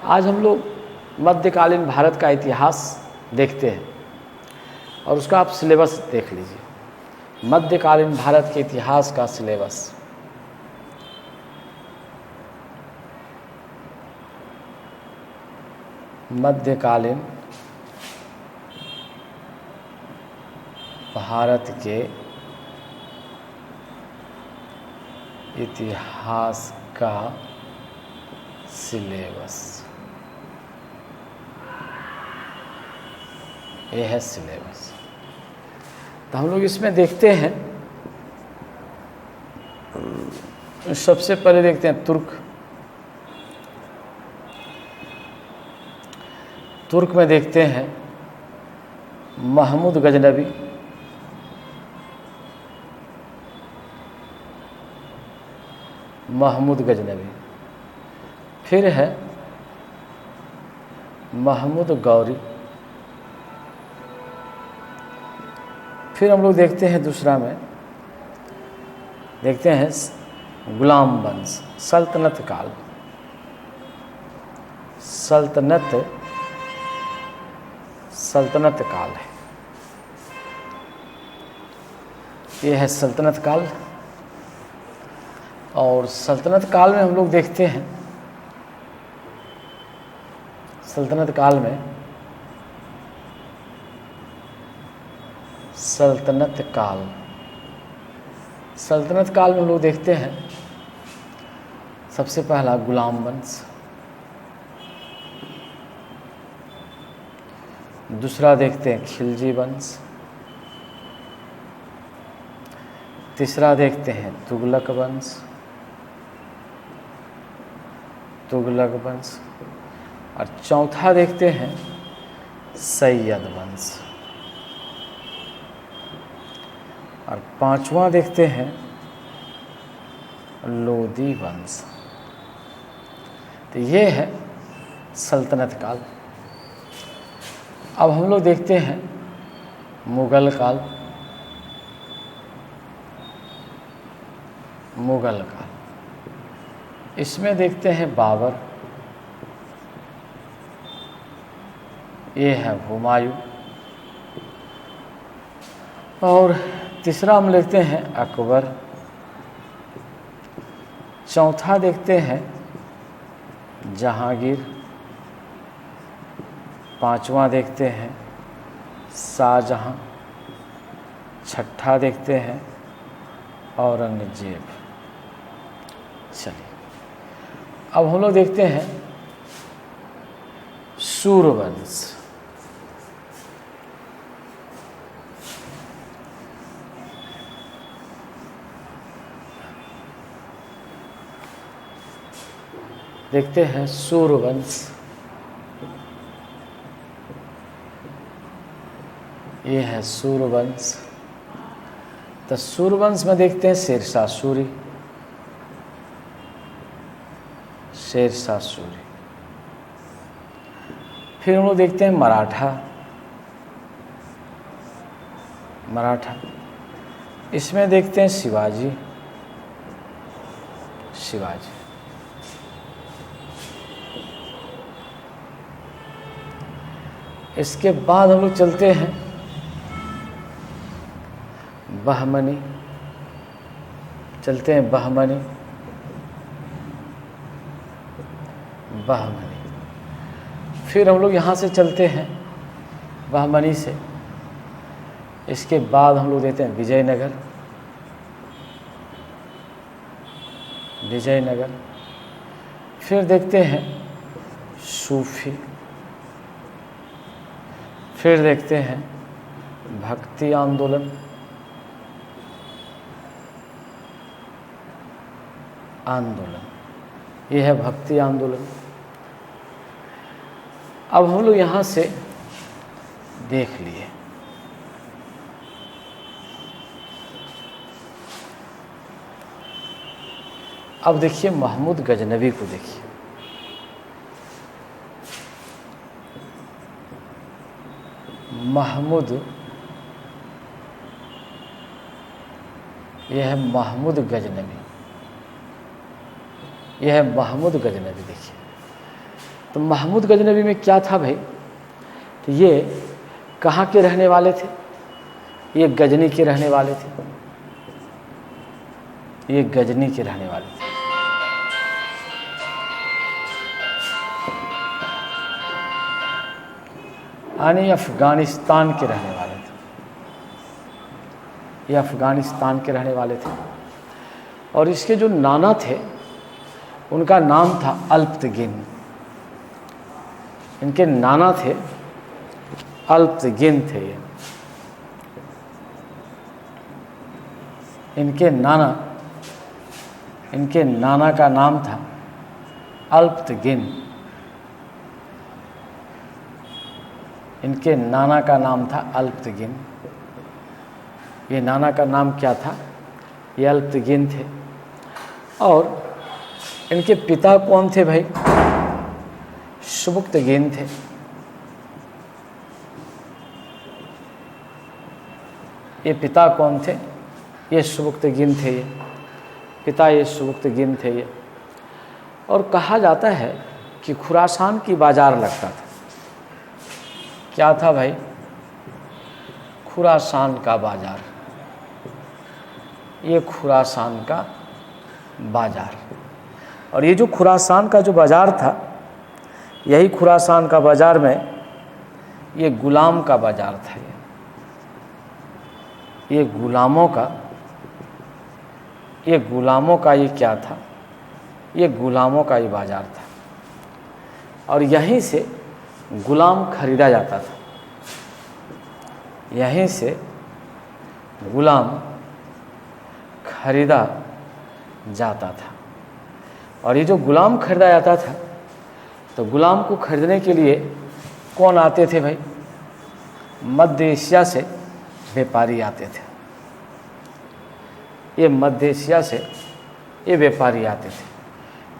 आज हम लोग मध्यकालीन भारत का इतिहास देखते हैं और उसका आप सिलेबस देख लीजिए। मध्यकालीन भारत के इतिहास का सिलेबस मध्यकालीन भारत के इतिहास का सिलेबस, यह है सिलेबस। तो हम लोग इसमें देखते हैं, सबसे पहले देखते हैं तुर्क में देखते हैं महमूद गजनवी, फिर है महमूद गौरी, फिर हम लोग देखते हैं दूसरा में देखते हैं गुलाम वंश, सल्तनत काल, सल्तनत काल है, ये है सल्तनत काल। और सल्तनत काल में हम लोग देखते हैं, सल्तनत काल में हम लोग देखते हैं सबसे पहला गुलाम वंश, दूसरा देखते हैं खिलजी वंश, तीसरा देखते हैं तुगलक वंश और चौथा देखते हैं सैयद वंश और पांचवा देखते हैं लोदी वंश। तो ये है सल्तनत काल। अब हम लोग देखते हैं मुगल काल। इसमें देखते हैं बाबर, ये है हुमायूं और तीसरा हम देखते हैं अकबर, चौथा देखते हैं जहांगीर, पांचवा देखते हैं शाहजहां, छठा देखते हैं औरंगजेब। चलिए अब हम लोग देखते हैं सूर्यवंश। देखते हैं सूर्यवंश, ये है सूर्यवंश। तो सूर्यवंश में देखते हैं शेरशाह सूरी, फिर हम लोग देखते हैं मराठा, इसमें देखते हैं शिवाजी, इसके बाद हम लोग चलते हैं बहमनी, फिर हम लोग यहाँ से चलते हैं बहमनी से, इसके बाद हम लोग देते हैं विजयनगर, फिर देखते हैं सूफी, फिर देखते हैं भक्ति आंदोलन, ये है भक्ति आंदोलन। अब हम लोग यहाँ से देख लिए। अब देखिए महमूद गजनवी को देखिए। महमूद, यह है महमूद गजनवी, देखिए तो महमूद गजनवी में क्या था भाई, तो ये कहाँ के रहने वाले थे, ये गजनी के रहने वाले थे, ये गजनी के रहने वाले थे। यानी अफगानिस्तान के रहने वाले थे, ये अफगानिस्तान के रहने वाले थे। और इसके जो नाना थे उनका नाम था अल्पतगिन। इनके नाना थे अल्पतगिन थे ये। इनके नाना का नाम था अल्पतगिन। इनके नाना का नाम था अल्पतगिन। ये नाना का नाम क्या था, ये अल्पतगिन थे। और इनके पिता कौन थे भाई, सुबुक्तगिन थे। ये पिता कौन थे, ये सुबुक्तगिन थे। ये पिता ये सुबुक्तगिन थे ये। और कहा जाता है कि खुरासान की बाजार लगता था। क्या था भाई, खुरासान का बाजार, ये खुरासान का बाजार। और ये जो खुरासान का जो बाजार था, यही खुरासान का बाजार में ये गुलाम का बाजार था। ये गुलामों का ये क्या था, ये गुलामों का ये बाजार था। और यहीं से गुलाम खरीदा जाता था, यहीं से गुलाम खरीदा जाता था। और ये जो गुलाम खरीदा जाता था, तो गुलाम को खरीदने के लिए कौन आते थे भाई, मध्य एशिया से व्यापारी आते थे। ये मध्य एशिया से ये व्यापारी आते थे।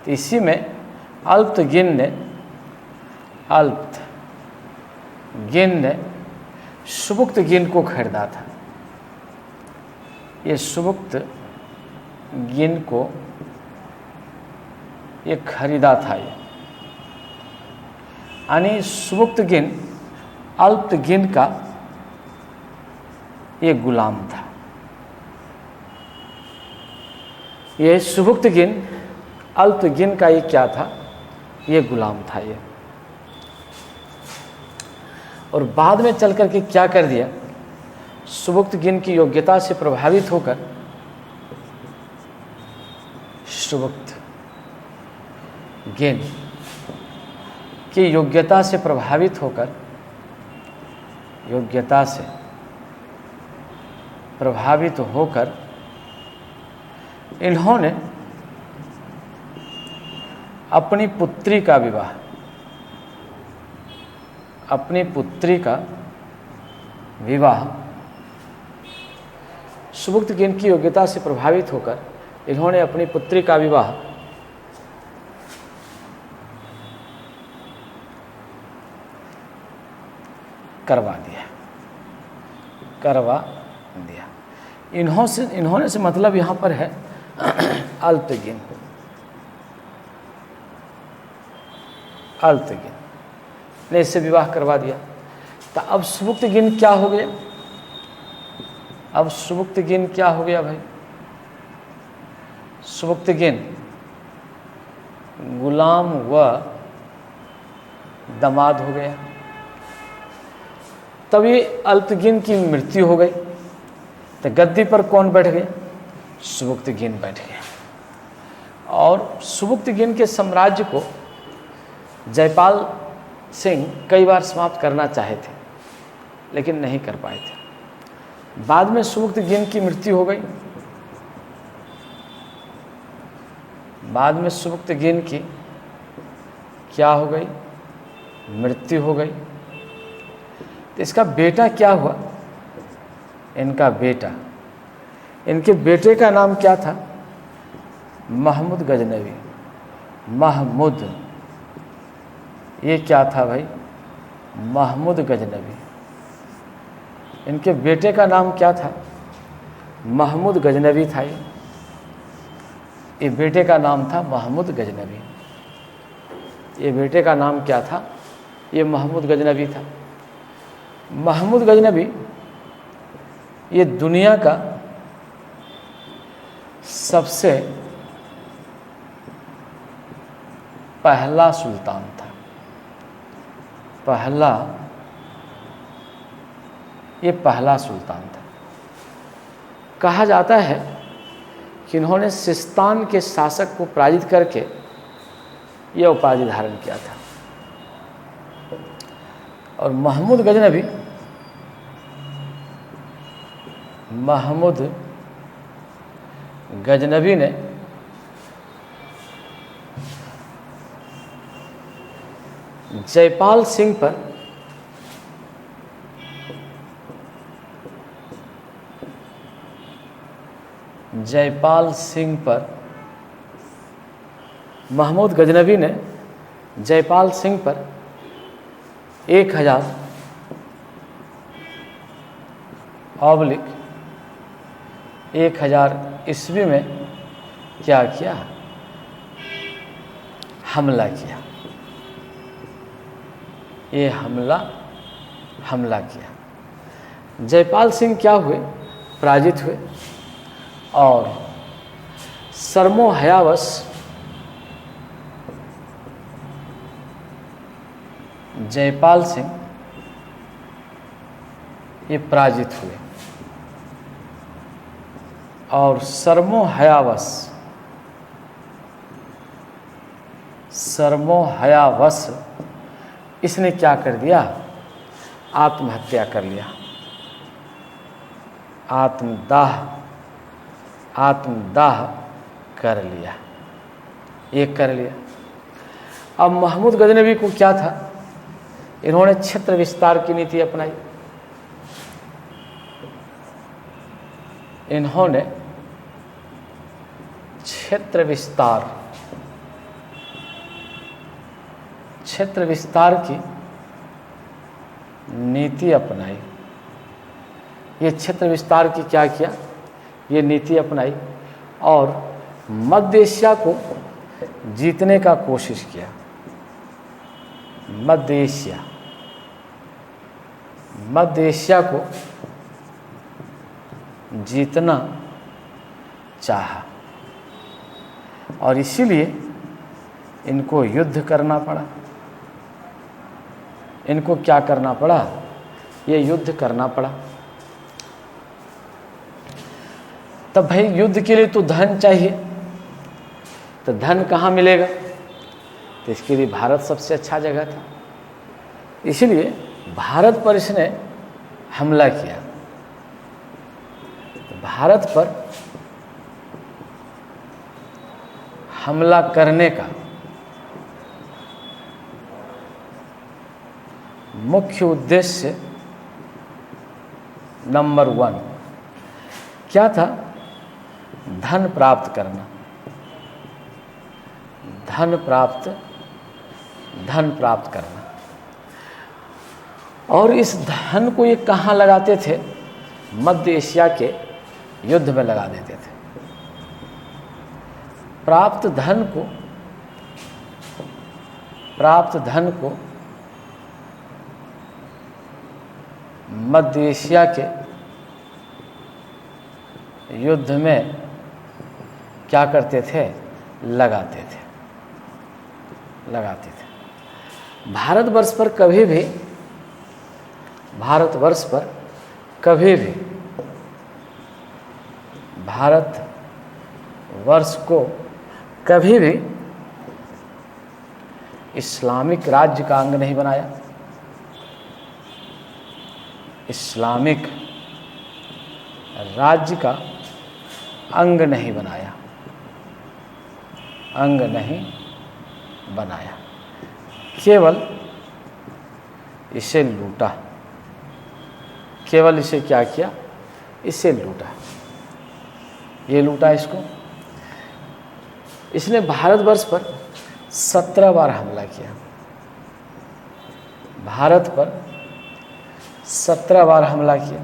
तो इसी में अल्पतगिन ने सुबुक्तगिन को खरीदा था। ये सुबुक्तगिन को ये खरीदा था। ये यानी सुबुक्तगिन अल्पतगिन का ये गुलाम था। ये सुबुक्तगिन अल्पतगिन का ये क्या था, ये गुलाम था ये। और बाद में चल करके क्या कर दिया, सुबुक्तगिन की योग्यता से प्रभावित होकर सुबुक्तगिन की योग्यता से प्रभावित होकर इन्होंने अपनी पुत्री का विवाह सुबुक्तगिन की योग्यता से प्रभावित होकर इन्होंने अपनी पुत्री का विवाह करवा दिया। इन्होंने से मतलब यहाँ पर है अल्पतगिन ने इससे विवाह करवा दिया। तो अब सुबुक्तगिन क्या हो गया, अब सुबुक्तगिन क्या हो गया भाई, सुबुक्तगिन गुलाम व दामाद हो गया। तब ये अल्पतगिन की मृत्यु हो गई, तो गद्दी पर कौन बैठ गया, सुबुक्तगिन बैठ गया। और सुबुक्तगिन के साम्राज्य को जयपाल सिंह कई बार समाप्त करना चाहे थे, लेकिन नहीं कर पाए थे। बाद में सुबुक्तगिन की मृत्यु हो गई। बाद में सुबुक्तगिन की क्या हो गई, मृत्यु हो गई। तो इसका बेटा क्या हुआ, इनके बेटे का नाम क्या था, महमूद गजनवी। महमूद, ये क्या था भाई, महमूद गजनवी। इनके बेटे का नाम क्या था, महमूद गजनवी था। ये बेटे का नाम था महमूद गजनवी। ये बेटे का नाम क्या था? ये महमूद गजनबी था। महमूद गजनबी ये दुनिया का सबसे पहला सुल्तान था। ये पहला सुल्तान था। कहा जाता है कि इन्होंने सिस्तान के शासक को पराजित करके यह उपाधि धारण किया था। और महमूद गजनबी ने जयपाल सिंह पर महमूद गजनबी ने जयपाल सिंह पर 1000 ईस्वी में क्या किया? हमला किया। ये हमला किया। जयपाल सिंह क्या हुए? पराजित हुए और सरमोहयावश जयपाल सिंह ये पराजित हुए और सरमोहयावश इसने क्या कर दिया? आत्महत्या कर लिया। आत्मदाह कर लिया। ये कर लिया। अब महमूद गजनबी को क्या था? इन्होंने क्षेत्र विस्तार की नीति अपनाई। इन्होंने क्षेत्र विस्तार की नीति अपनाई। ये क्षेत्र विस्तार की क्या किया? ये नीति अपनाई और मध्य एशिया को जीतने का कोशिश किया। मध्य एशिया को जीतना चाहा और इसीलिए इनको युद्ध करना पड़ा। इनको क्या करना पड़ा? ये युद्ध करना पड़ा। तब भाई युद्ध के लिए तो धन चाहिए, तो धन कहाँ मिलेगा? तो इसके लिए भारत सबसे अच्छा जगह था। इसलिए भारत पर इसने हमला किया। तो भारत पर हमला करने का मुख्य उद्देश्य नंबर 1 क्या था? धन प्राप्त करना। धन प्राप्त करना। और इस धन को ये कहाँ लगाते थे? मध्य एशिया के युद्ध में लगा देते थे। प्राप्त धन को मध्य एशिया के युद्ध में क्या करते थे? लगाते थे। भारतवर्ष पर कभी भी इस्लामिक राज्य का अंग नहीं बनाया। इस्लामिक राज्य का अंग नहीं बनाया। केवल इसे लूटा। केवल इसे क्या किया? इसे लूटा। ये लूटा इसको। इसने भारतवर्ष पर 17 बार हमला किया। भारत पर 17 बार हमला किया।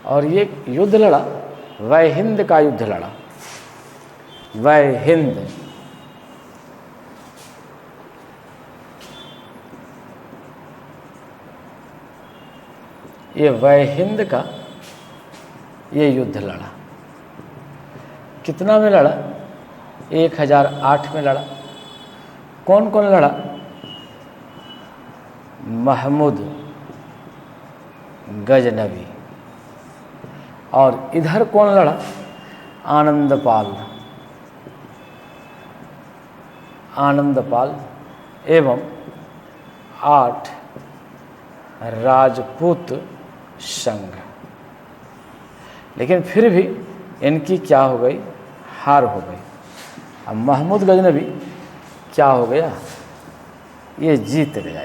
और ये युद्ध लड़ा, वह हिंद का युद्ध लड़ा। वह हिंद। ये वह हिंद का ये युद्ध लड़ा। कितना में लड़ा? 1008 में लड़ा। कौन कौन लड़ा? महमूद गजनवी। और इधर कौन लड़ा? आनंदपाल एवं 8 राजपूत संघ। लेकिन फिर भी इनकी क्या हो गई? हार हो गई। अब महमूद गजनवी क्या हो गया? ये जीत गया।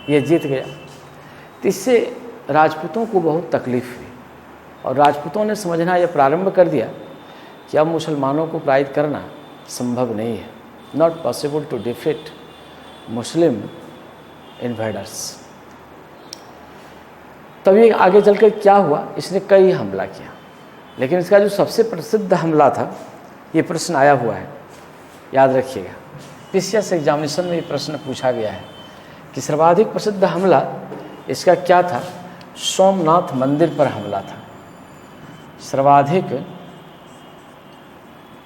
ये जीत गया। तो इससे राजपूतों को बहुत तकलीफ हुई और राजपूतों ने समझना यह प्रारंभ कर दिया कि अब मुसलमानों को पराजित करना संभव नहीं है। Not possible to defeat Muslim invaders. तभी आगे चलकर क्या हुआ? इसने कई हमला किया, लेकिन इसका जो सबसे प्रसिद्ध हमला था, ये प्रश्न आया हुआ है, याद रखिएगा। पीसीएस एग्जामिनेशन में ये प्रश्न पूछा गया है कि सर्वाधिक प्रसिद्ध हमला इसका क्या था? सोमनाथ मंदिर पर हमला था। सर्वाधिक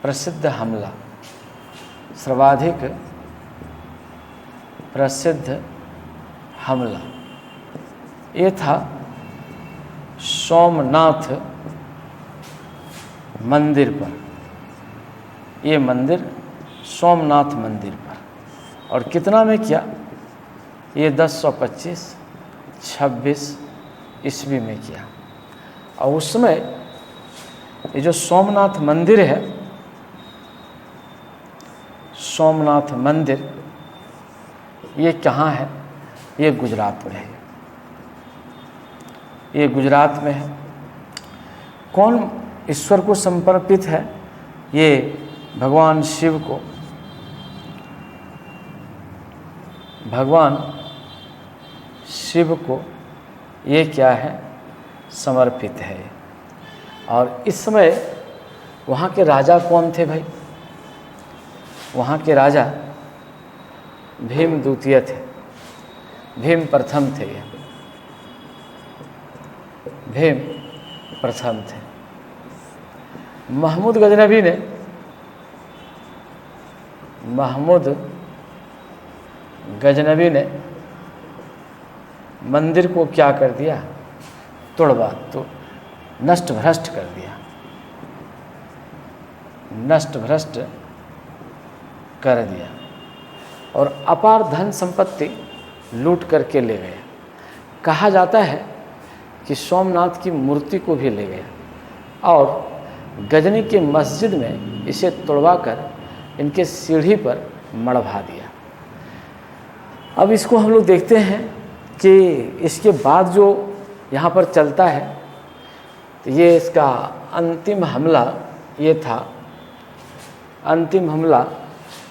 प्रसिद्ध हमला, सर्वाधिक प्रसिद्ध हमला ये था सोमनाथ मंदिर पर। ये मंदिर सोमनाथ मंदिर पर। और कितना में किया? ये 1025-26 ईस्वी में किया। और उस समय ये जो सोमनाथ मंदिर है, सोमनाथ मंदिर ये कहाँ है? ये गुजरात में है। ये गुजरात में है। कौन ईश्वर को समर्पित है? ये भगवान शिव को, भगवान शिव को ये क्या है? समर्पित है। और इस समय वहाँ के राजा कौन थे भाई? वहाँ के राजा भीम द्वितीय थे, भीम प्रथम थे। ये भीम प्रथम थे। महमूद गजनवी ने, महमूद गजनवी ने मंदिर को क्या कर दिया? तोड़वा तो नष्ट भ्रष्ट कर दिया, नष्ट भ्रष्ट कर दिया और अपार धन संपत्ति लूट करके ले गए। कहा जाता है कि सोमनाथ की मूर्ति को भी ले गया और गजनी की मस्जिद में इसे तोड़वाकर इनके सीढ़ी पर मढ़वा दिया। अब इसको हम लोग देखते हैं कि इसके बाद जो यहाँ पर चलता है, तो ये इसका अंतिम हमला ये था। अंतिम हमला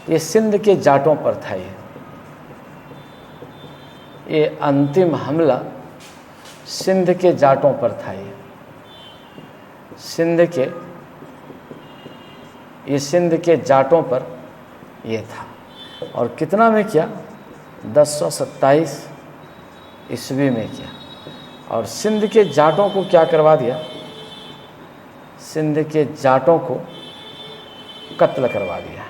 ये सिंध के जाटों पर था। ये अंतिम हमला सिंध के जाटों पर था। ये सिंध के जाटों पर ये था। और कितना में किया? 1027 ईस्वी में किया। और सिंध के जाटों को क्या करवा दिया? सिंध के जाटों को कत्ल करवा दिया।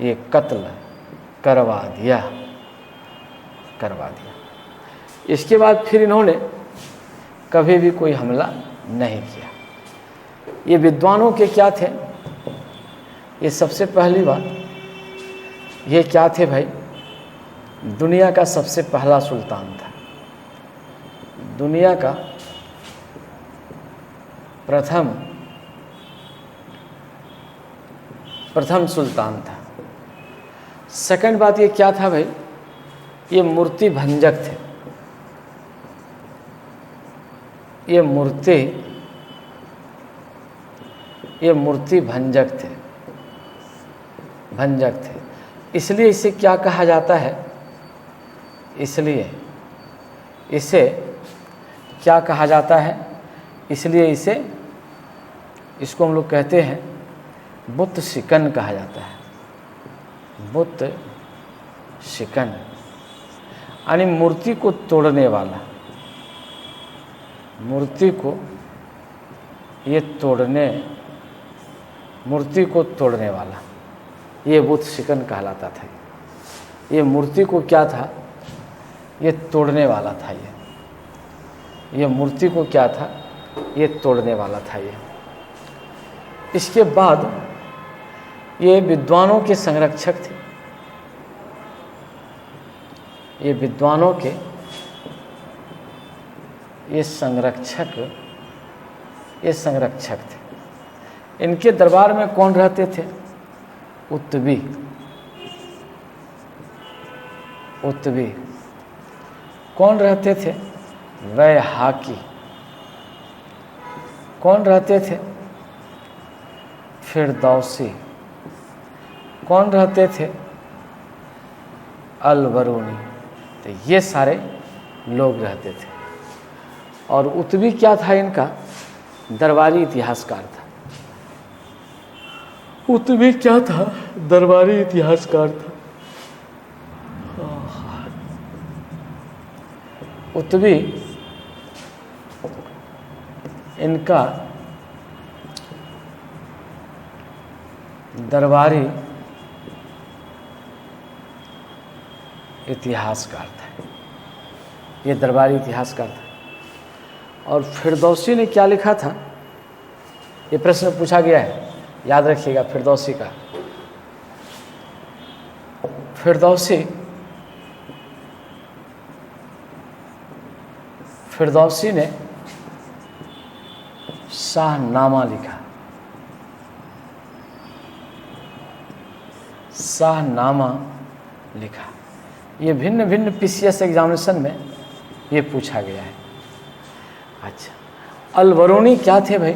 ये कत्ल करवा दिया। इसके बाद फिर इन्होंने कभी भी कोई हमला नहीं किया। ये विद्वानों के क्या थे? ये सबसे पहली बात, ये क्या थे भाई? दुनिया का सबसे पहला सुल्तान था। दुनिया का प्रथम सुल्तान था। सेकंड बात ये क्या था भाई? ये मूर्ति भंजक थे। ये मूर्ति भंजक थे। इसलिए इसे क्या कहा जाता है? इसलिए इसे क्या कहा जाता है? इसलिए इसको हम लोग कहते हैं बुत शिकन कहा जाता है। बुत शिकन यानी मूर्ति को तोड़ने वाला, मूर्ति को ये तोड़ने, मूर्ति को तोड़ने वाला, ये बुत शिकन कहलाता था। ये मूर्ति को क्या था, ये तोड़ने वाला था। ये मूर्ति को क्या था, ये तोड़ने वाला था। ये इसके बाद ये विद्वानों के संरक्षक थे। ये विद्वानों के ये संरक्षक थे। इनके दरबार में कौन रहते थे? उत्तवी। कौन रहते थे? वैहाकी। कौन रहते थे? फिरदौसी। कौन रहते थे? अलबरूनी। तो ये सारे लोग रहते थे। और उत्तवी क्या था इनका? दरबारी इतिहासकार था। उत्तवी क्या था? दरबारी इतिहासकार था। उत्तवी इनका दरबारी इतिहासकार था। ये दरबारी इतिहासकार था। और फिरदौसी ने क्या लिखा था? ये प्रश्न पूछा गया है, याद रखिएगा फिरदौसी का। फिरदौसी ने शाहनामा लिखा। शाहनामा लिखा। ये भिन्न भिन्न पीसीएस एग्जामिनेशन में ये पूछा गया है। अच्छा, अलबरूनी क्या थे भाई?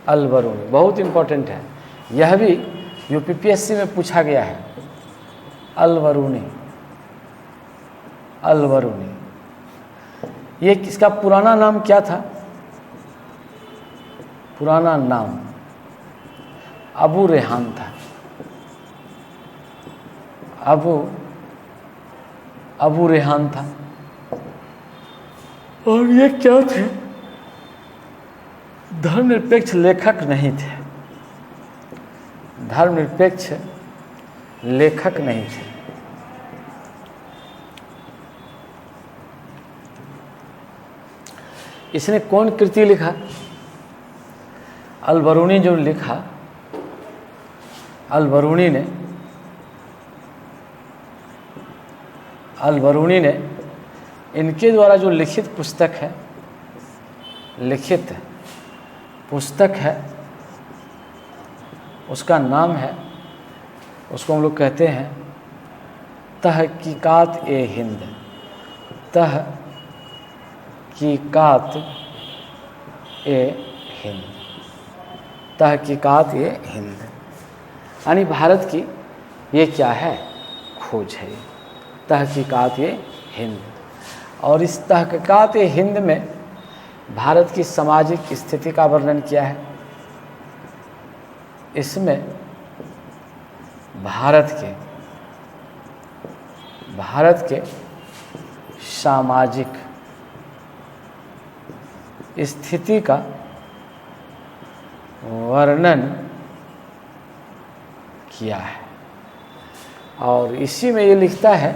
अलबरूनी बहुत इंपॉर्टेंट है, यह भी यूपीपीएससी में पूछा गया है। अलबरूनी ये किसका पुराना नाम क्या था? पुराना नाम अबू रेहान था। अबू रेहान था। और ये क्या थे? धर्मनिरपेक्ष लेखक नहीं थे। धर्मनिरपेक्ष लेखक नहीं थे। इसने कौन कृति लिखा? अलबरूनी जो लिखा, अलबरूनी ने इनके द्वारा जो लिखित पुस्तक है उसका नाम है, उसको हम लोग कहते हैं तहकीकात ए हिंद। तहकीकात ए हिंद यानी भारत की ये क्या है? खोज है। तहकीकात ए हिंद। और इस तहकीकात ए हिंद में भारत की सामाजिक स्थिति का वर्णन किया है। इसमें भारत के सामाजिक स्थिति का वर्णन किया है। और इसी में ये लिखता है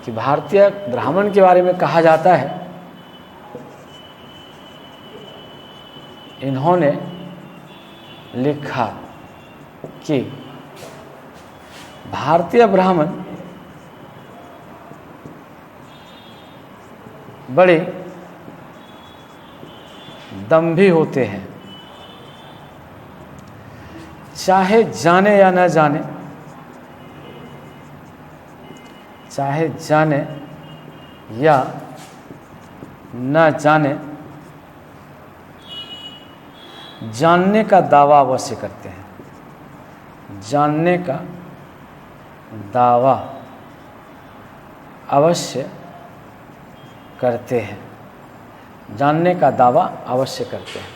कि भारतीय ब्राह्मण के बारे में कहा जाता है, इन्होंने लिखा कि भारतीय ब्राह्मण बड़े दंभी होते हैं, चाहे जाने या न जाने, चाहे जाने या न जाने, जानने का दावा अवश्य करते हैं। जानने का दावा अवश्य करते हैं। जानने का दावा अवश्य करते हैं।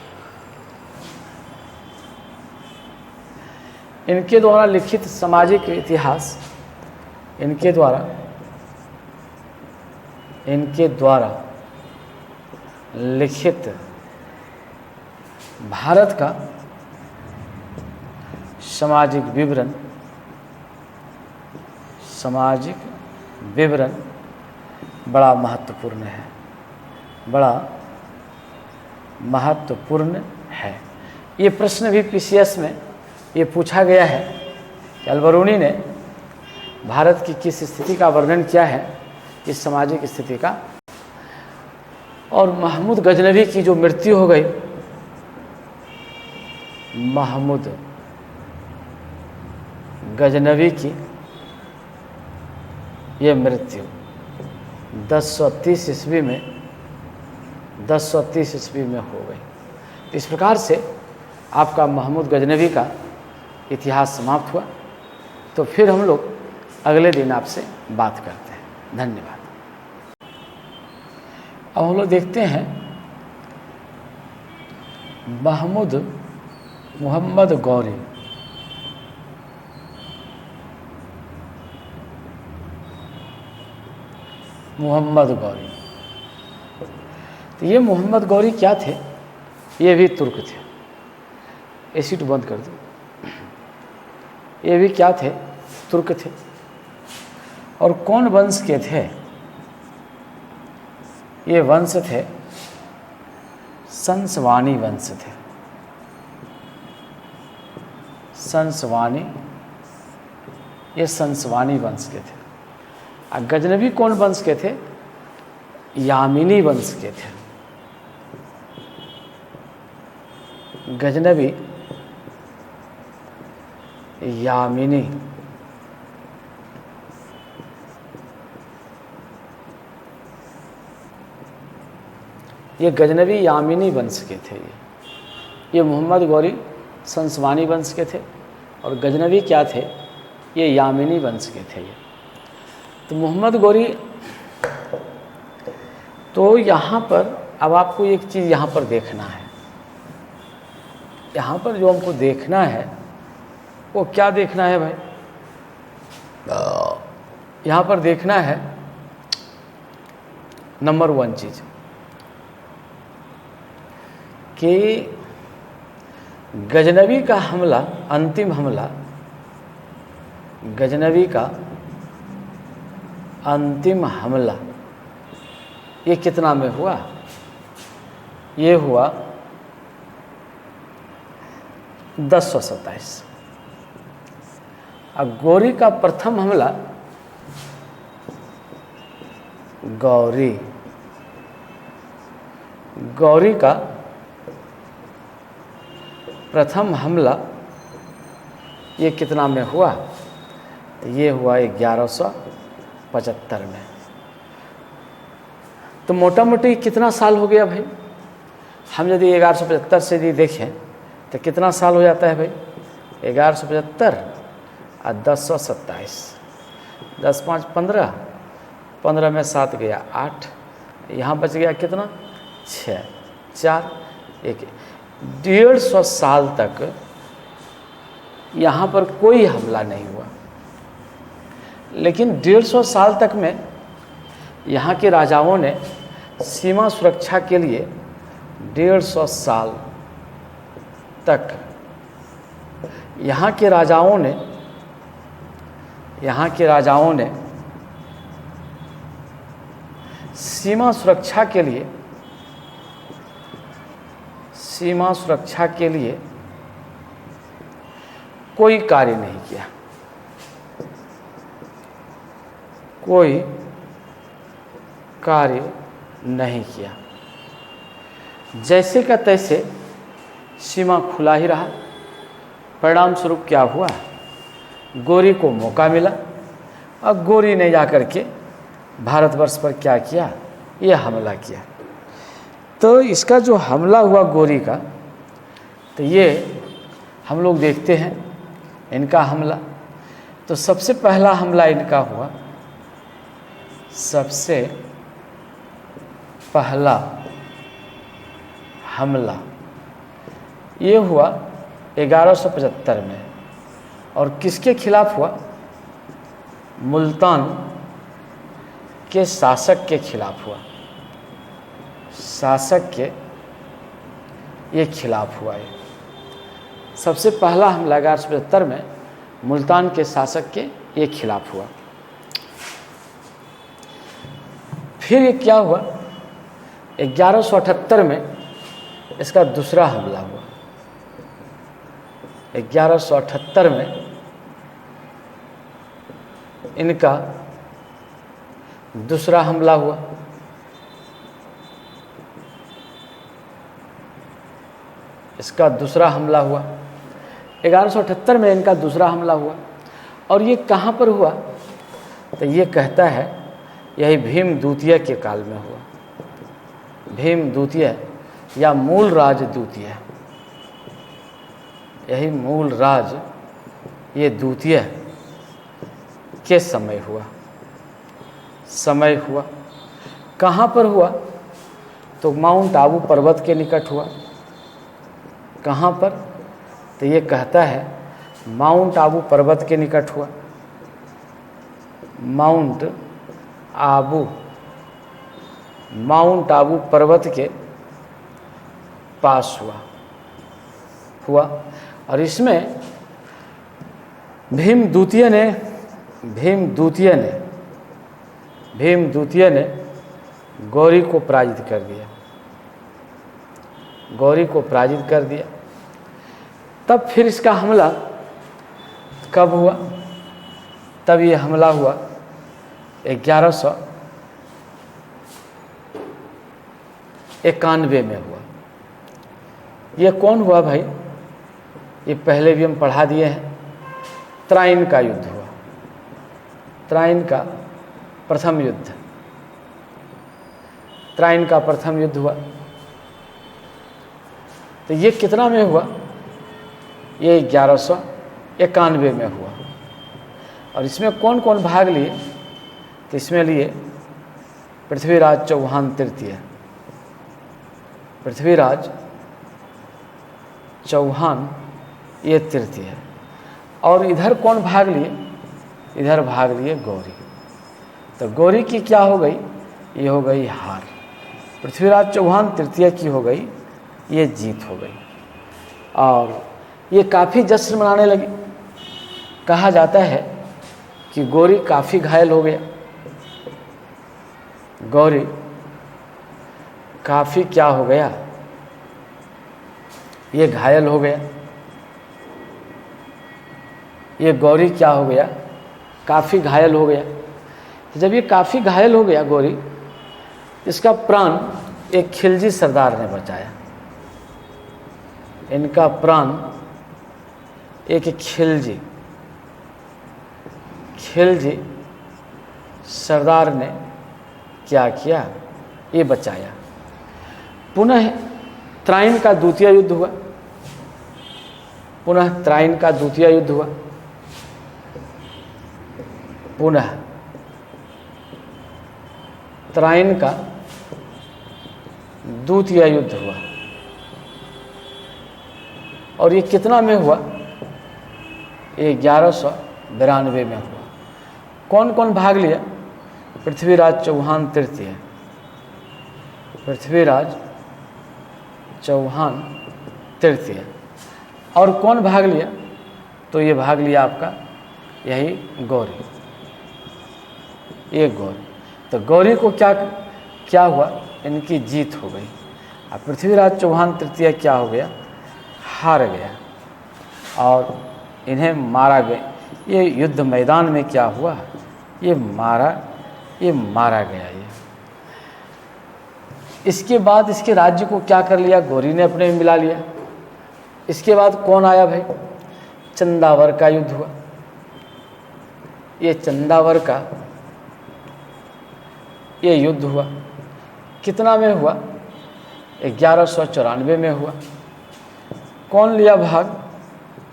इनके द्वारा लिखित सामाजिक इतिहास, इनके द्वारा लिखित भारत का सामाजिक विवरण बड़ा महत्वपूर्ण है। ये प्रश्न भी पीसीएस में ये पूछा गया है कि अलबरूनी ने भारत की किस स्थिति का वर्णन किया है, इस सामाजिक स्थिति का। और महमूद गजनवी की जो मृत्यु हो गई, महमूद गजनवी की ये मृत्यु 1030 ईस्वी में हो गई। तो इस प्रकार से आपका महमूद गजनवी का इतिहास समाप्त हुआ। तो फिर हम लोग अगले दिन आपसे बात करते हैं। धन्यवाद। अब हम लोग देखते हैं मोहम्मद गौरी। तो ये मोहम्मद गौरी क्या थे? ये भी तुर्क थे। एसिड बंद कर दो। ये भी क्या थे? तुर्क थे। और कौन वंश के थे? ये वंश थे, संसवानी वंश थे। ये संसवानी वंश के थे। और गजनवी कौन वंश के थे? यामिनी वंश के थे। गजनवी यामिनी ये गजनवी यामिनी वंश के थे। ये मोहम्मद गौरी संसवानी वंश के थे और गजनवी क्या थे? ये यामिनी वंश के थे। तो मोहम्मद गौरी, तो यहाँ पर अब आपको एक चीज़ यहाँ पर देखना है। यहाँ पर जो हमको देखना है वो क्या देखना है भाई? यहाँ पर देखना है नंबर 1 चीज़ कि गजनवी का हमला, अंतिम हमला, गजनवी का अंतिम हमला ये कितना में हुआ? ये हुआ 1027। अब गौरी का प्रथम हमला, गौरी का प्रथम हमला ये कितना में हुआ? ये हुआ 1175 में। तो मोटा मोटी कितना साल हो गया भाई? हम यदि 1175 से यदि देखें तो कितना साल हो जाता है भाई? 1175 और 1027, 10 5 15, 15 में 7 गया 8, यहाँ बच गया कितना? 6 4 1, 150 साल तक यहाँ पर कोई हमला नहीं हुआ। लेकिन 150 साल तक में यहाँ के राजाओं ने सीमा सुरक्षा के लिए 150 साल तक यहाँ के राजाओं ने सीमा सुरक्षा के लिए कोई कार्य नहीं किया। कोई कार्य नहीं किया। जैसे का तैसे सीमा खुला ही रहा। परिणाम स्वरूप क्या हुआ? गौरी को मौका मिला और गौरी ने जाकर के भारतवर्ष पर क्या किया? ये हमला किया। तो इसका जो हमला हुआ गौरी का, तो ये हम लोग देखते हैं इनका हमला। तो सबसे पहला हमला इनका हुआ, सबसे पहला हमला ये हुआ 1175 में। और किसके खिलाफ हुआ? मुल्तान के शासक के खिलाफ हुआ। शासक के ये खिलाफ हुआ। ये सबसे पहला हमला 1175 में मुल्तान के शासक के ये खिलाफ हुआ। फिर ये क्या हुआ? 1178 में इसका दूसरा हमला हुआ। 1178 में इनका दूसरा हमला हुआ। इसका दूसरा हमला हुआ 1178 में इनका दूसरा हमला हुआ। और ये कहाँ पर हुआ? तो ये कहता है यही भीम द्वितीय के काल में हुआ। भीम द्वितीय या मूल राज द्वितीय, यही मूल राज ये द्वितीय के समय हुआ। कहाँ पर हुआ? तो माउंट आबू पर्वत के निकट हुआ। कहाँ पर? तो ये कहता है माउंट आबू पर्वत के निकट हुआ। माउंट आबू पर्वत के पास हुआ। और इसमें भीम द्वितीय ने गौरी को पराजित कर दिया। तब फिर इसका हमला कब हुआ? तब ये हमला हुआ 1191 में हुआ। ये कौन हुआ भाई? ये पहले भी हम पढ़ा दिए हैं। त्राइन का युद्ध हुआ। त्राइन का प्रथम युद्ध हुआ। तो ये कितना में हुआ? ये 1191 में हुआ। और इसमें कौन कौन भाग लिए? तो इसमें लिए पृथ्वीराज चौहान तृतीय। पृथ्वीराज चौहान ये तृतीय। और इधर कौन भाग लिए? इधर भाग लिए गौरी। तो गौरी की क्या हो गई? ये हो गई हार। पृथ्वीराज चौहान तृतीय की हो गई ये जीत हो गई। और ये काफ़ी जश्न मनाने लगे। कहा जाता है कि गौरी काफ़ी घायल हो गया। गौरी काफ़ी क्या हो गया? ये घायल हो गया। ये गौरी क्या हो गया? काफ़ी घायल हो गया। जब ये काफ़ी घायल हो गया गौरी, इसका प्राण एक खिलजी सरदार ने बचाया। इनका प्राण एक खिलजी सरदार ने क्या किया? ये बचाया। पुनः त्राइन का द्वितीय युद्ध हुआ। पुनः त्राइन का द्वितीय युद्ध हुआ। पुनः त्राइन का द्वितीय युद्ध हुआ। और ये कितना में हुआ? ये 1192 में हुआ। कौन कौन भाग लिया? पृथ्वीराज चौहान तृतीय। पृथ्वीराज चौहान तृतीय। और कौन भाग लिया? तो ये भाग लिया आपका यही गौरी। ये गौरी। तो गौरी को क्या हुआ? इनकी जीत हो गई। और पृथ्वीराज चौहान तृतीय क्या हो गया? हार गया और इन्हें मारा गया। ये युद्ध मैदान में क्या हुआ? ये मारा गया। ये इसके बाद इसके राज्य को क्या कर लिया? गौरी ने अपने में मिला लिया। इसके बाद कौन आया भाई? चंदावर का युद्ध हुआ। ये चंदावर का ये युद्ध हुआ। कितना में हुआ? 1194 में हुआ। कौन लिया भाग?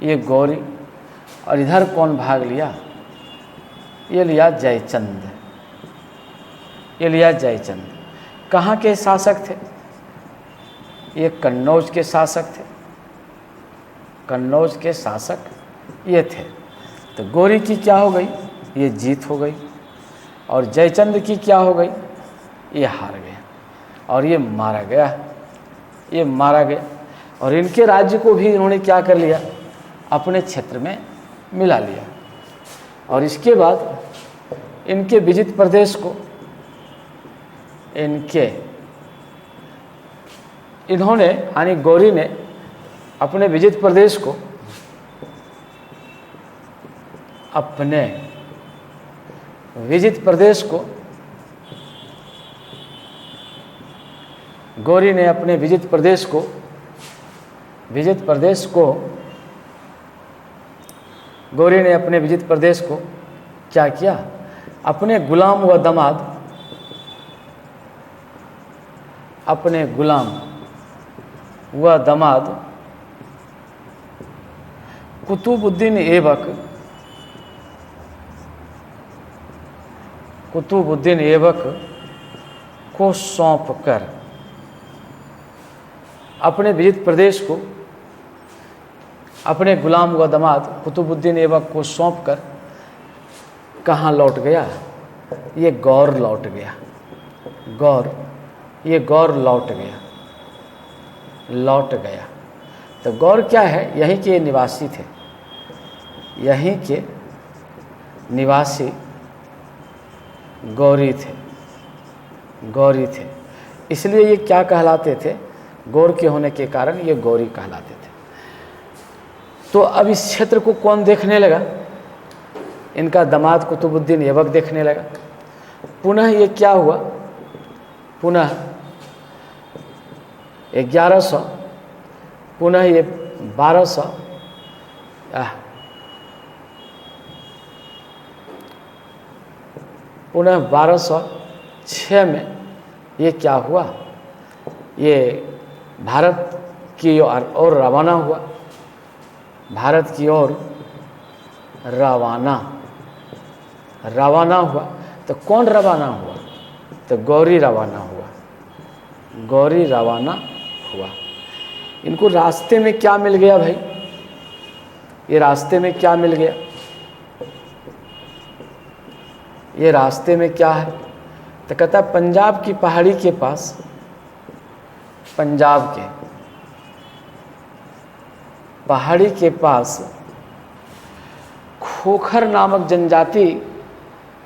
ये गौरी। और इधर कौन भाग लिया? ये लिया जयचंद। कहाँ के शासक थे? ये कन्नौज के शासक थे। कन्नौज के शासक ये थे। तो गौरी की क्या हो गई, ये जीत हो गई, और जयचंद्र की क्या हो गई, ये हार गए और ये मारा गया, ये मारा गया। और इनके राज्य को भी इन्होंने क्या कर लिया, अपने क्षेत्र में मिला लिया। और इसके बाद इनके विजित प्रदेश को इन्होंने यानी गौरी ने अपने विजित प्रदेश को गौरी ने अपने विजित प्रदेश को क्या किया, अपने गुलाम व दमाद कुतुबुद्दीन ऐबक को सौंप कर, अपने विजित प्रदेश को अपने गुलाम व दमाद कुतुबुद्दीन ऐबक को सौंप कर कहाँ लौट गया, ये गौर लौट गया। गौर लौट गया। तो गौर क्या है, यहीं के निवासी थे, यहीं के निवासी गौरी थे। इसलिए ये क्या कहलाते थे, गौर के होने के कारण ये गौरी कहलाते थे। तो अब इस क्षेत्र को कौन देखने लगा, इनका दामाद कुतुबुद्दीन ऐबक देखने लगा। पुनः ये क्या हुआ, पुनः 1100, पुनः ये 1200, पुनः 1206 में ये क्या हुआ, ये भारत की ओर रवाना हुआ, भारत की ओर रवाना हुआ। तो कौन रवाना हुआ, तो गौरी रवाना हुआ। इनको रास्ते में क्या मिल गया भाई, ये रास्ते में क्या मिल गया, ये रास्ते में क्या है, तो कहता है पंजाब की पहाड़ी के पास, पंजाब के पहाड़ी के पास खोखर नामक जनजाति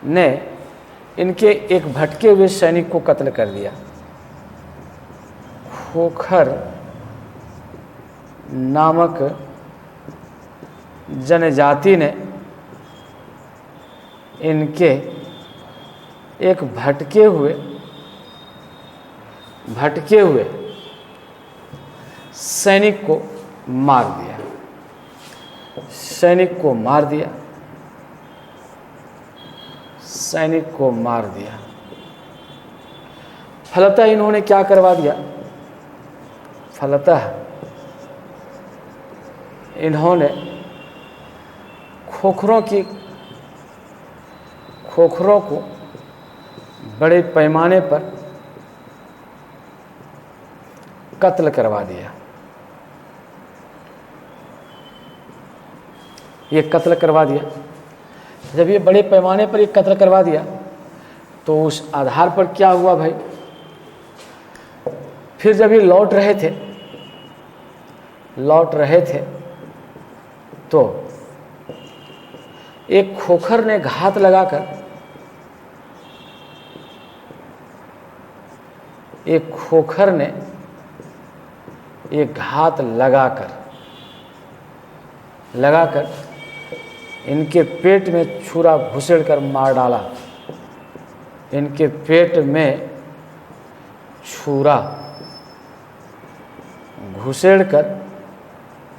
ने इनके एक भटके हुए सैनिक को कत्ल कर दिया। खोखर नामक जनजाति ने इनके एक भटके हुए सैनिक को मार दिया। फलतः इन्होंने क्या करवा दिया, फलतः इन्होंने खोखरों को बड़े पैमाने पर कत्ल करवा दिया। ये कत्ल करवा दिया। जब ये बड़े पैमाने पर ये कत्ल करवा दिया तो उस आधार पर क्या हुआ भाई, फिर जब ये लौट रहे थे तो एक खोखर ने घात लगाकर इनके पेट में छुरा घुसेड़कर मार डाला। इनके पेट में छुरा घुसेड़कर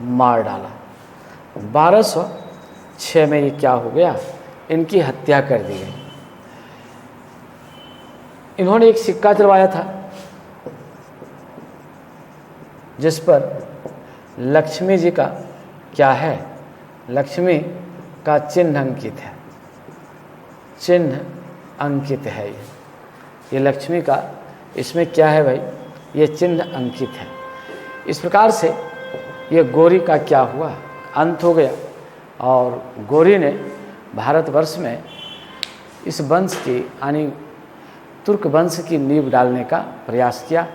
मार डाला। 1206 में ये क्या हो गया, इनकी हत्या कर दी गई। इन्होंने एक सिक्का चलवाया था जिस पर लक्ष्मी जी का क्या है, लक्ष्मी का चिन्ह अंकित है। ये लक्ष्मी का इसमें क्या है भाई, ये चिन्ह अंकित है। इस प्रकार से ये गौरी का क्या हुआ, अंत हो गया। और गोरी ने भारतवर्ष में इस वंश की यानी तुर्क वंश की नींव डालने का प्रयास किया,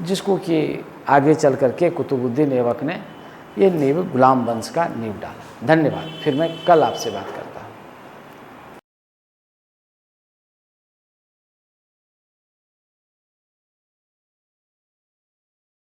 जिसको कि आगे चल करके कुतुबुद्दीन ऐबक ने ये नींव गुलाम वंश का नींव डाला। धन्यवाद। फिर मैं कल आपसे बात करूँगा।